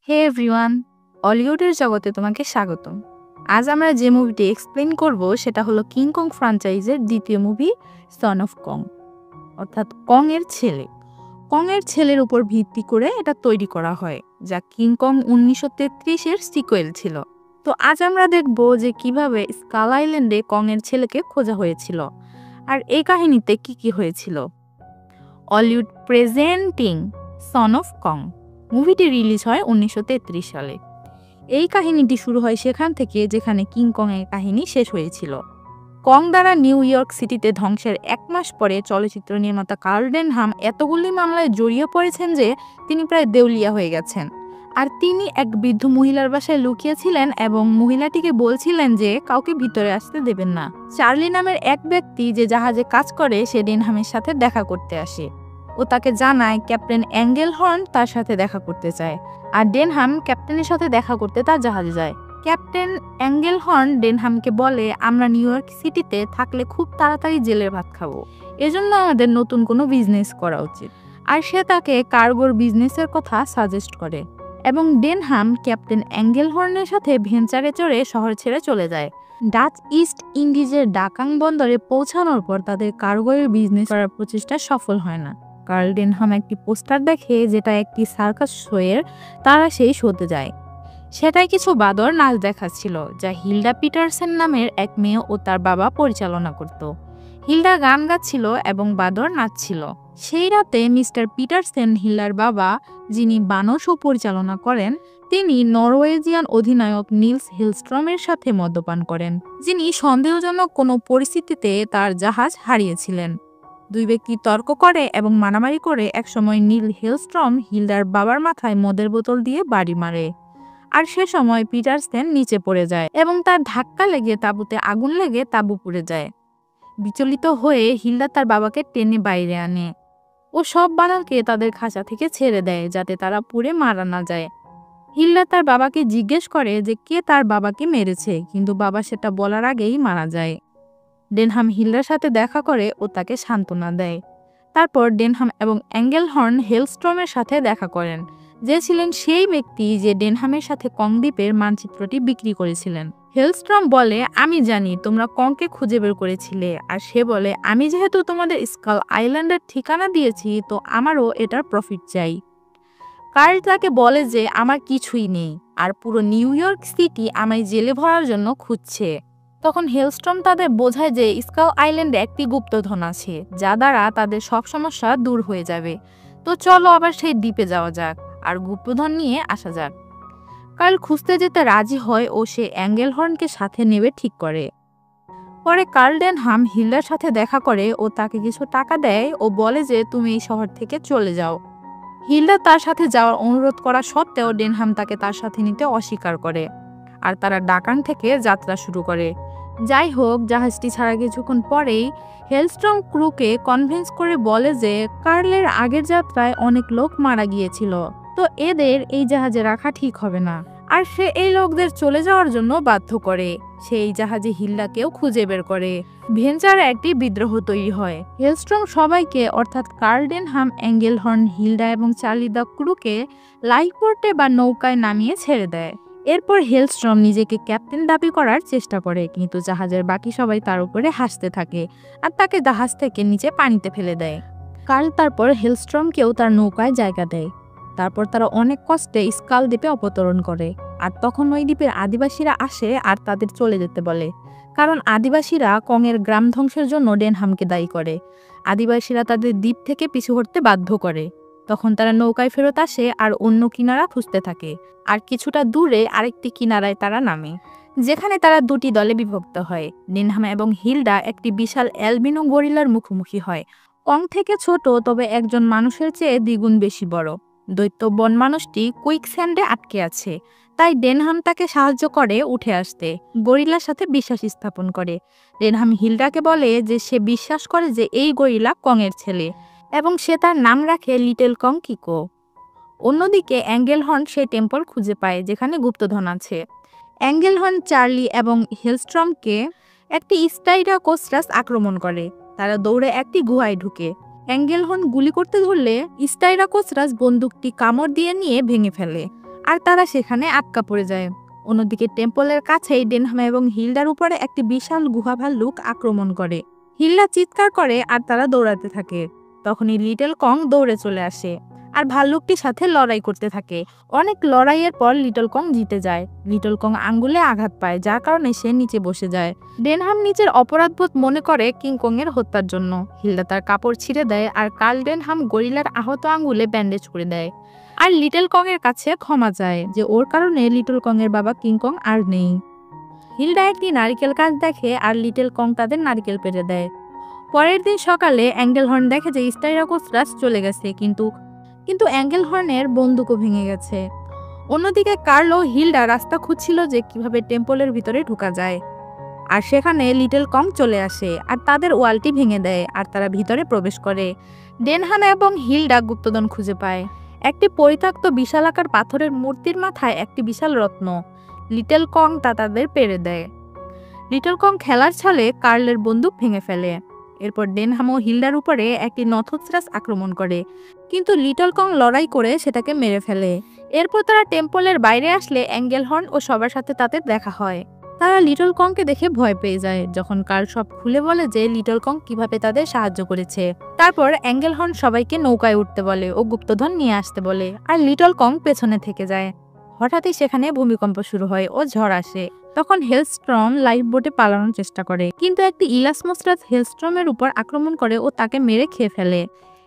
হে everyone, হলিউডের জগতে তোমাকে স্বাগতম। আজ আমরা যে মুভিটি এক্সপ্লেন করব সেটা হলো কিং কং ফ্র্যাঞ্চাইজের দ্বিতীয় মুভি সন অফ কং, অর্থাৎ কং এর ছেলে। কং এর ছেলের উপর ভিত্তি করে এটা তৈরি করা হয়, যা কিং কং 1933-এর সিকুয়েল ছিল। তো আজ আমরা দেখব যে কিভাবে স্কাল আইল্যান্ডে কং এর ছেলেকে খোঁজা হয়েছিল আর এই কাহিনীতে কি কি হয়েছিল। Hollywood presenting son of Kong মুভিটি রিলিজ হয় 1933 সালে। এই কাহিনীটি শুরু হয় সেখান থেকে যেখানে কিং কং এর কাহিনী শেষ হয়েছিল। কং দ্বারা নিউ ইয়র্ক সিটিতে ধ্বংসের 1 মাস পরে চলচ্চিত্র নির্মাতা কার্ল ডেনহাম এতগুলি মামলায় জড়িয়ে পড়েছেন যে তিনি প্রায় দেউলিয়া হয়ে গেছেন। আর তিনি এক বৃদ্ধ মহিলার বাসায় লুকিয়েছিলেন এবং মহিলাটিকে বলছিলেন যে কাউকে ভিতরে আসতে দেবেন না। চার্লি নামের এক ব্যক্তি যে জাহাজে কাজ করে সে ডেনহামের সাথে দেখা করতে আসে। ও তাকে জানায় ক্যাপ্টেন অ্যাঙ্গেলহর্ন তার সাথে দেখা করতে চায়, আর ডেনহাম ক্যাপ্টেনের সাথে দেখা করতে তার জাহাজে যায়। ক্যাপ্টেন অ্যাঙ্গেলহর্ন ডেনহামকে বলে, আমরা নিউ ইয়র্ক সিটিতে থাকলে খুব তাড়াতাড়ি জেলের ভাত খাবো, এজন্য আমাদের নতুন কোনো বিজনেস করা উচিত। আর সে তাকে কার্গোর বিজনেসের কথা সাজেস্ট করে এবং ডেনহাম ক্যাপ্টেন অ্যাঙ্গেলহর্নের সাথে ভেঞ্চারে চড়ে শহর ছেড়ে চলে যায়। ডাচ ইস্ট ইন্ডিজের ডাকাং বন্দরে পৌঁছানোর পর তাদের কার্গোর বিজনেস করার প্রচেষ্টা সফল হয় না। কার্ল ডেনহাম একটি পোস্টার দেখে যেটা একটি সার্কাস শোয়ের, তারা সেই শোতে যায়। সেটাই কিছু বাদর নাচ দেখাচ্ছিল, যা হিল্ডা পিটারসেন নামের এক মেয়ে ও তার বাবা পরিচালনা করত। হিল্ডা গান গাচ্ছিল এবং বাদর নাচছিল। সেই রাতে মিস্টার পিটারসেন, হিল্ডার বাবা, যিনি বানর শো পরিচালনা করেন, তিনি নরওয়েজিয়ান অধিনায়ক নিলস হিলস্ট্রমের সাথে মদ্যপান করেন, যিনি সন্দেহজনক কোনো পরিস্থিতিতে তার জাহাজ হারিয়েছিলেন। দুই ব্যক্তি তর্ক করে এবং মারামারি করে একসময় নীল হিলস্ট্রম হিল্ডার বাবার মাথায় মদের বোতল দিয়ে বাড়ি মারে। আর সে সময় পিটারসেন নিচে পড়ে যায় এবং তার ধাক্কা লেগে তাঁবুতে আগুন লেগে তাঁবু পুড়ে যায়। বিচলিত হয়ে হিল্ডা তার বাবাকে টেনে বাইরে আনে ও সব বানরকে তাদের খাঁচা থেকে ছেড়ে দেয় যাতে তারা পুড়ে মারা না যায়। হিল্ডা তার বাবাকে জিজ্ঞেস করে যে কে তার বাবাকে মেরেছে, কিন্তু বাবা সেটা বলার আগেই মারা যায়। ডেনহাম হিল্ডার সাথে দেখা করে ও তাকে সান্ত্বনা দেয়। তারপর ডেনহাম এবং অ্যাঙ্গেলহর্ন হেলস্ট্রমের সাথে দেখা করেন, যে ছিলেন সেই ব্যক্তি যে ডেনহামের সাথে কং দ্বীপের মানচিত্রটি বিক্রি করেছিলেন। হেলস্ট্রম বলে, আমি জানি তোমরা কংকে খুঁজে বের করেছিলে, আর সে বলে, আমি যেহেতু তোমাদের স্কাল আইল্যান্ডের ঠিকানা দিয়েছি তো আমারও এটার প্রফিট চাই। কার্ল তাকে বলে যে আমার কিছুই নেই আর পুরো নিউ ইয়র্ক সিটি আমায় জেলে ভরার জন্য খুঁজছে। তখন হেলস্ট্রম তাদের বোঝায় যে স্কাল আইল্যান্ডে একটি গুপ্তধন আছে যা দ্বারা তাদের সব সমস্যা দূর হয়ে যাবে। তো চলো আবার সেই দ্বীপে যাওয়া যাক আর গুপ্তধন নিয়ে আসা যাক। কার্ল খুঁজতে যেতে রাজি হয় ও সে অ্যাঙ্গেলহর্নকে সাথে নেবে ঠিক করে। পরে কার্ল ডেনহাম হিল্ডার সাথে দেখা করে ও তাকে কিছু টাকা দেয় ও বলে যে তুমি এই শহর থেকে চলে যাও। হিল্ডা তার সাথে যাওয়ার অনুরোধ করা সত্ত্বেও ডেনহাম তাকে তার সাথে নিতে অস্বীকার করে আর তারা ডাকাং থেকে যাত্রা শুরু করে। যাই হোক, জাহাজটি ছাড়া কিছুক্ষণ পরেই হেলস্ট্রম ক্রুকে কনভিন্স করে বলে যে কার্লের আগের যাত্রায় অনেক লোক মারা গিয়েছিল, তো এদের এই জাহাজে রাখা ঠিক হবে না। আর সে এই লোকদের চলে যাওয়ার জন্য বাধ্য করে। সেই জাহাজে হিল্ডাকেও খুঁজে বের করে। ভেঞ্চারে একটি বিদ্রোহ তৈরি হয়। হেলস্ট্রম সবাইকে, অর্থাৎ কার্ল ডেনহাম, অ্যাঙ্গেলহর্ন, হিল্ডা এবং চার্লি দ্য ক্রুকে লাইফবোটে বা নৌকায় নামিয়ে ছেড়ে দেয়। এরপর হেলস্ট্রম নিজেকে ক্যাপ্টেন দাবি করার চেষ্টা করে, কিন্তু জাহাজের বাকি সবাই তার উপরে হাসতে থাকে আর তাকে জাহাজ থেকে নিচে পানিতে ফেলে দেয়। কার্ল তারপর হেলস্ট্রমকেও তার নৌকায় জায়গা দেয়। তারপর তারা অনেক কষ্টে স্কাল দ্বীপে অবতরণ করে, আর তখন ওই দ্বীপের আদিবাসীরা আসে আর তাদের চলে যেতে বলে, কারণ আদিবাসীরা কংয়ের গ্রাম ধ্বংসের জন্য ডেনহামকে দায়ী করে। আদিবাসীরা তাদের দ্বীপ থেকে পিছু হটতে বাধ্য করে। তখন তারা নৌকায় ফেরত আসে আর অন্য কিনারা খুঁজতে থাকে, আর কিছুটা দূরে আরেকটি কিনারায় তারা নামে, যেখানে তারা দুটি দলে বিভক্ত হয়। ডেনহাম এবং হিল্ডা একটি বিশাল অ্যালবিনো গরিলার মুখোমুখি হয়। কং থেকে ছোট, তবে একজন মানুষের চেয়ে দ্বিগুণ বেশি বড়। দৈত্য বন মানুষটি কুইকস্যান্ডে আটকে আছে, তাই ডেনহাম তাকে সাহায্য করে উঠে আসতে। গরিলার সাথে বিশ্বাস স্থাপন করে। ডেনহাম হিল্ডাকে বলে যে সে বিশ্বাস করে যে এই গরিলা কংয়ের ছেলে এবং সে তার নাম রাখে লিটল কং কিকো। অন্যদিকে অ্যাঙ্গেলহর্ন সেই টেম্পল খুঁজে পায় যেখানে গুপ্তধন আছে। অ্যাঙ্গেলহর্ন চার্লি এবং হেলস্ট্রমকে একটি স্টাইরাকোসাস আক্রমণ করে। তারা দৌড়ে একটি গুহায় ঢুকে। অ্যাঙ্গেলহর্ন গুলি করতে ধরলে স্টাইরাকোসাস বন্দুকটি কামড় দিয়ে নিয়ে ভেঙে ফেলে আর তারা সেখানে আটকা পড়ে যায়। অন্যদিকে টেম্পলের কাছেই ডেনহাম এবং হিল্ডার উপরে একটি বিশাল গুহা ভাল্লুক আক্রমণ করে। হিল্ডা চিৎকার করে আর তারা দৌড়াতে থাকে। তখনই লিটল কং দৌড়ে চলে আসে আর ভাল্লুকটির সাথে লড়াই করতে থাকে। অনেক লড়াইয়ের পর লিটল কং জিতে যায়। লিটল কং আঙ্গুলে আঘাত পায়, যার কারণে সে নিচে বসে যায়। ডেনহাম নিজের অপরাধবোধ মনে করে কিংকং এর হত্যার জন্য। হিল্ডা তার কাপড় ছিঁড়ে দেয় আর কার্ল ডেনহাম গরিলার আহত আঙ্গুলে ব্যান্ডেজ করে দেয় আর লিটল কং এর কাছে ক্ষমা চায় যে ওর কারণে লিটল কং এর বাবা কিংকং আর নেই। হিল্ডা একটি নারিকেল গাছ দেখে আর লিটল কং তাদের নারিকেল পেড়ে দেয়। পরের দিন সকালে অ্যাঙ্গেলহর্ন দেখে যে স্টাইরাকোসাস চলে গেছে, কিন্তু অ্যাঙ্গেলহর্নের বন্দুকও ভেঙে গেছে। অন্যদিকে কার্ল ও হিল্ডা রাস্তা খুঁজছিল যে কিভাবে টেম্পলের ভিতরে ঢোকা যায়, আর সেখানে লিটল কং চলে আসে আর তাদের ওয়ালটি ভেঙে দেয় আর তারা ভিতরে প্রবেশ করে। ডেনহাম এবং হিল্ডা গুপ্তধন খুঁজে পায়, একটি পরিত্যক্ত বিশালাকার পাথরের মূর্তির মাথায় একটি বিশাল রত্ন। লিটল কং তা তাদের পেড়ে দেয়। লিটল কং খেলার ছলে কার্লের বন্দুক ভেঙে ফেলে। এরপর ডেনহাম ও হিল্ডার উপরে একটি নথোত্রাস আক্রমণ করে, কিন্তু লিটল কং লড়াই করে সেটাকে মেরে ফেলে। এরপর তারা টেম্পলের বাইরে আসলে অ্যাঙ্গেলহর্ন ও সবার সাথে তাদের দেখা হয়। তারা লিটল কংকে দেখে ভয় পেয়ে যায় যখন কার্ল সব খুলে বলে যে লিটল কং কিভাবে তাদের সাহায্য করেছে। তারপর অ্যাঙ্গেলহর্ন সবাইকে নৌকায় উঠতে বলে ও গুপ্তধন নিয়ে আসতে বলে, আর লিটল কং পেছনে থেকে যায়। হঠাৎই সেখানে ভূমিকম্প শুরু হয় ও ঝড় আসে। তখন হেলস্ট্রম লাইফ বোটে পালানোর চেষ্টা করে, কিন্তু একটি ইলাসমোস্ট্রাস হেলস্ট্রমের উপর আক্রমণ করে ও তাকে মেরে খেয়ে ফেলে।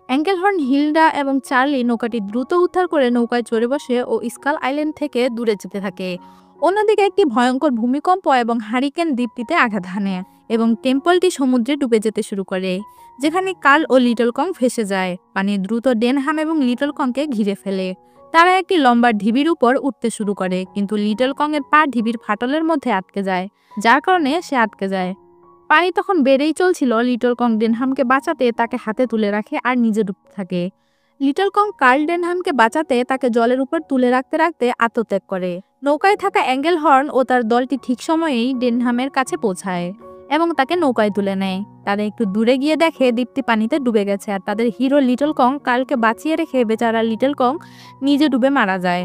অ্যাঙ্গেলহর্ন, হিল্ডা এবং চার্লি নৌকাটি দ্রুত উদ্ধার করে নৌকায় চড়ে বসে ও স্কাল আইল্যান্ড থেকে দূরে যেতে থাকে। অন্যদিকে একটি ভয়ঙ্কর ভূমিকম্প এবং হারিকেন দ্বীপটিতে আঘাত হানে এবং টেম্পলটি সমুদ্রে ডুবে যেতে শুরু করে, যেখানে কার্ল ও লিটল কং ভেসে যায়। পানি দ্রুত ডেনহাম এবং লিটল কংকে ঘিরে ফেলে। তারা একটি লম্বা ঢিবির উপর উঠতে শুরু করে, কিন্তু লিটল কং এর পা ঢিবির ফাটলের মধ্যে আটকে যায়, যার কারণে সে আটকে যায়। পানি তখন বেড়েই চলছিল। লিটল কং ডেনহামকে বাঁচাতে তাকে হাতে তুলে রাখে আর নিজে ডুবতে থাকে। লিটল কং কার্ল ডেনহামকে বাঁচাতে তাকে জলের উপর তুলে রাখতে রাখতে আত্মত্যাগ করে। নৌকায় থাকা অ্যাঙ্গেলহর্ন ও তার দলটি ঠিক সময়েই ডেনহামের কাছে পৌঁছায় এবং তাকে নৌকায় তুলে নেয়। তারা একটু দূরে গিয়ে দেখে দ্বীপটি পানিতে ডুবে গেছে আর তাদের হিরো লিটল কং কার্লকে বাঁচিয়ে রেখে বেচারা লিটল কং নিজে ডুবে মারা যায়।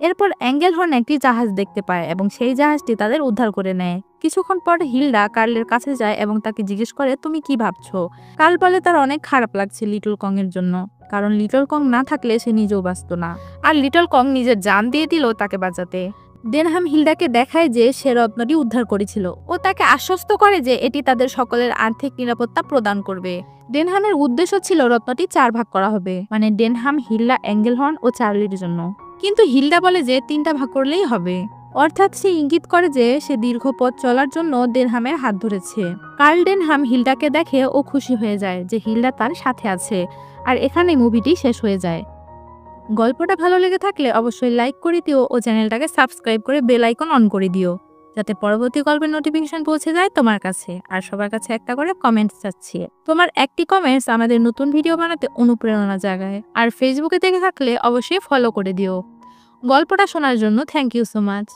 এরপর অ্যাঙ্গেলহর্ন একটি জাহাজ দেখতে পায় এবং সেই জাহাজটি তাদের উদ্ধার করে নেয়। কিছুক্ষণ পর হিল্ডা কার্লের কাছে যায় এবং তাকে জিজ্ঞেস করে, তুমি কি ভাবছো? কার্ল বলে তার অনেক খারাপ লাগছে লিটল কং এর জন্য, কারণ লিটল কং না থাকলে সে নিজেও বাঁচত না, আর লিটল কং নিজের জান দিয়ে দিল তাকে বাঁচাতে। ডেনহাম হিল্ডাকে দেখায় যে সে রত্নটি উদ্ধার করেছিল ও তাকে আশ্বস্ত করে যে এটি তাদের সকলের আর্থিক নিরাপত্তা প্রদান করবে। ডেনহামের উদ্দেশ্য ছিল রত্নটি 4 ভাগ করা হবে, মানে ডেনহাম, হিল্ডা, অ্যাঙ্গেলহর্ন ও চার্লির জন্য, কিন্তু হিল্ডা বলে যে 3টা ভাগ করলেই হবে। অর্থাৎ সে ইঙ্গিত করে যে সে দীর্ঘ পথ চলার জন্য ডেনহামের হাত ধরেছে। কার্ল ডেনহাম হিল্ডাকে দেখে ও খুশি হয়ে যায় যে হিল্ডা তার সাথে আছে, আর এখানেই মুভিটি শেষ হয়ে যায়। গল্পটা ভালো লেগে থাকলে অবশ্যই লাইক করে দিও ও চ্যানেলটাকে সাবস্ক্রাইব করে বেল আইকন অন করে দিও, যাতে পরবর্তী গল্পের নোটিফিকেশন পৌঁছে যায় তোমার কাছে। আর সবার কাছে একটা করে কমেন্টস চাচ্ছি, তোমার একটি কমেন্টস আমাদের নতুন ভিডিও বানাতে অনুপ্রেরণা জাগায়। আর ফেসবুকে দেখে থাকলে অবশ্যই ফলো করে দিও। গল্পটা শোনার জন্য থ্যাংক ইউ সো মাচ।